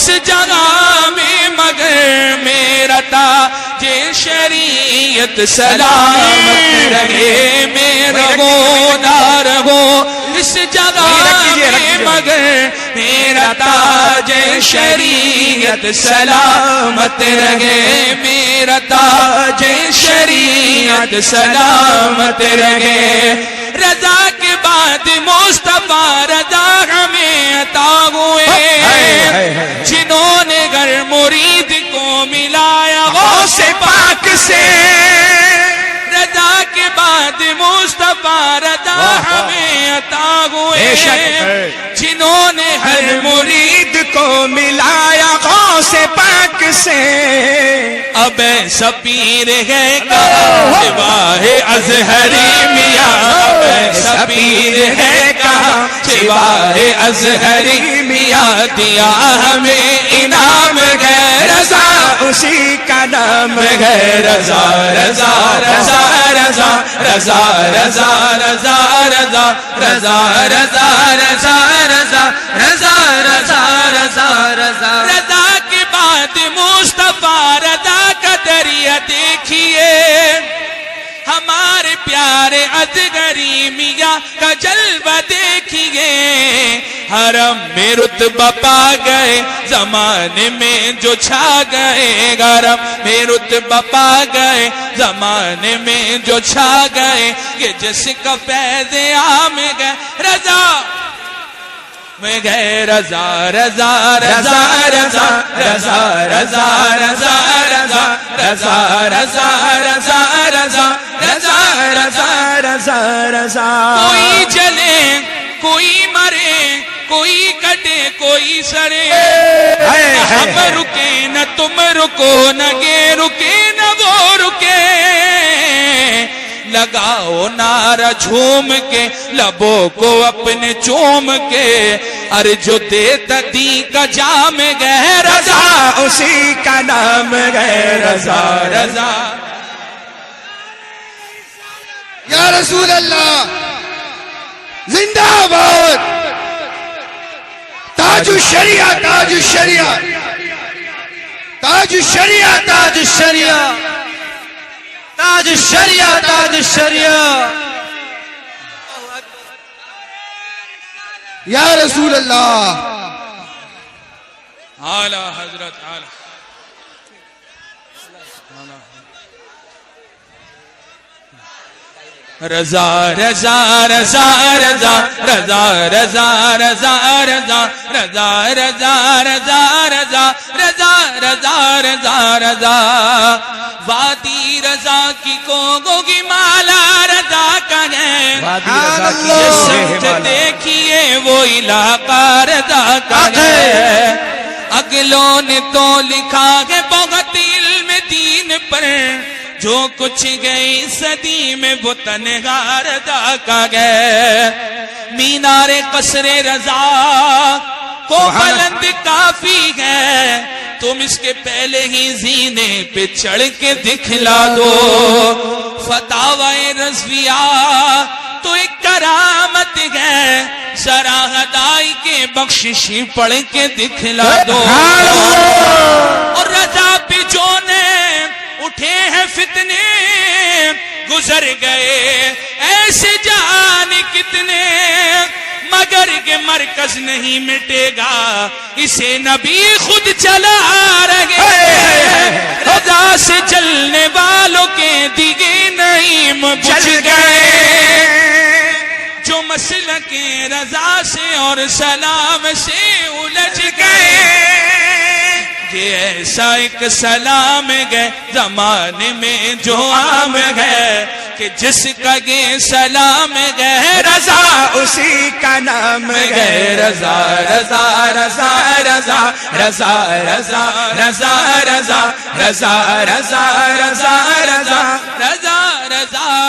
اس جگہ میں مگر میرا تاج شریعت سلامت رہے، میرا وہ نہ رہو اس جگہ میں مگر میرا تاج شریعت سلامت رہے، میرا تاج شریعت سلامت رہے۔ رضا کے بعد مصطفیٰ رضا ہمیں عطا ہوئے، جنہوں نے گر مرید کو ملایا غوث پاک سے۔ رضا کے بعد مصطفیٰ رضا ہمیں عطا ہوئے، جنہوں نے ہر مرید کو ملایا غوث پاک سے۔ اب ایسا پیر ہے کہاں سوائے ازہری میاں، اب ایسا پیر ہے کہاں سوائے ازہری میاں، دیا ہمیں انعام ہے رضا اسی کا نام ہے، رضا رضا رضا رضا رضا رضا رضا رضا رضا رضا رضا رضا رضا رضا رضا رضا۔ رضا کے بعد مصطفیٰ رضا کا دریا دیکھیے، ہمارے پیارے ازغری میاں کا جلوہ دیکھیے، حرم میں رتبہ پا گئے زمانے میں جو چھا گئے، حرم میں رتبہ پا گئے زمانے میں جو چھا گئے، یہ جس کا فیض عام گئے رضا میں گئے، رضا رضا رضا رضا رضا رضا رضا رضا رضا رضا رضا رضا رضا رضا رضا رضا۔ کوئی جلے کوئی مرے، کوئی کٹے کوئی سڑے، ہم رکے نہ تم رکو، نہ یہ رکے نہ وہ رکے، لگاؤ نعرہ جھوم کے لبوں کو اپنے چوم کے، جو دیتا دی کا جام گئے رضا اسی کا نام گئے، رضا رضا۔ یا رسول اللہ زندہ باد، تاج الشریعہ تاج الشریعہ تاج الشریعہ تاج الشریعہ تاج الشریعہ تاج الشریعہ۔ یا رسول اللہ اعلیٰ حضرت اعلیٰ۔ رضا رضا رضا رضا رضا رضا رضا رضا رضا رضا رضا رضا رضا رضا رضا رضا۔ وادی رضا کی کوگو کی مالا رضا کا ہے، دیکھیے وہ علاقہ رضا کا ہے، اگلوں نے تو لکھا ہے بہت علم دین پر، جو کچھ گئی صدی میں وہ تنہا رضا کا گئے، مینار قصر رضا کو بلند کافی ہے، تم اس کے پہلے ہی زینے پہ چڑھ کے دکھلا دو، فتاوی رضویہ تو ایک کرامت ہے، ذرا ہدائی کے بخششی پڑھ کے دکھلا دو، اور رضا پہ جو نے اٹھے ہیں فتنے گزر گئے ایسے جان کتنے، مگر کہ مرکز نہیں مٹے گا اسے نبی خود چلا رہے، رضا سے چلنے والوں کے دیگے نعیم بجھ گئے، جو مسلک رضا سے اور سلام سے الجھ گئے، یہ ایسا ایک سلام گئے زمانے میں جو عام ہے، کہ جس کا یہ سلام گئے رضا اسی کا نام گئے، رضا رضا رضا رضا رضا رضا رضا رضا رضا رضا رضا رضا رضا رضا